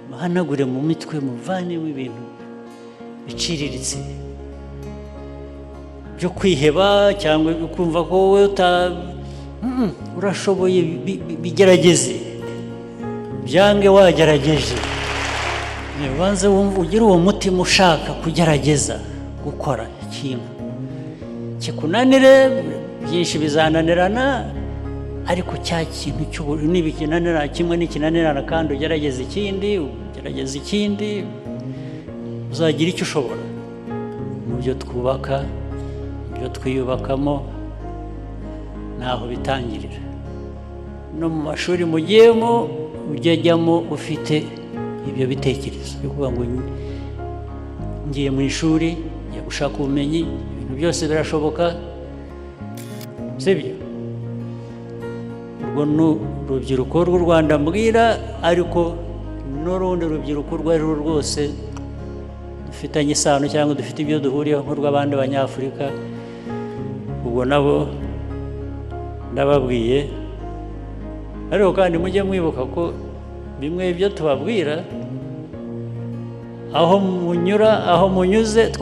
muhanagure mu mitwe, muvanemo ibintu biciriritse byo kwiheba cyangwa kumva ko wowe urashoboye. Bigerageze, byange wagerageje, ubanze wumva ugira uwo mutima ushaka kugerageza gukora ikintu. Kikunanire, byinshi bizananirana, ariko cya kintu cy'ubururu nibikinanira kimwe n'ikinanirana kandi ugerageza ikindi, ugerageza ikindi, uzagira icyo ushobora. Mu byo twubaka, mu byo twiyubakamo, naho bitangirira. No mu mashuri mugiyemo, ujyamo ufite ibyo bitekerezo byo kuvuga ngo ngiye mu ishuri, ngiye gushaka ubumenyi, ibintu byose birashoboka, sibyo? Urwo ni urubyiruko rw'u Rwanda mbwira, ariko n'urundi rubyiruko urwo ari rwo rwose dufitanye isano cyangwa dufite ibyo duhuriyeho nk'urw'abandi banyafurika. Ubwo nabo ndababwiye, ariko kandi mujye mwibuka ko bimwe ibyo tubabwira, aho munyura, aho munyuze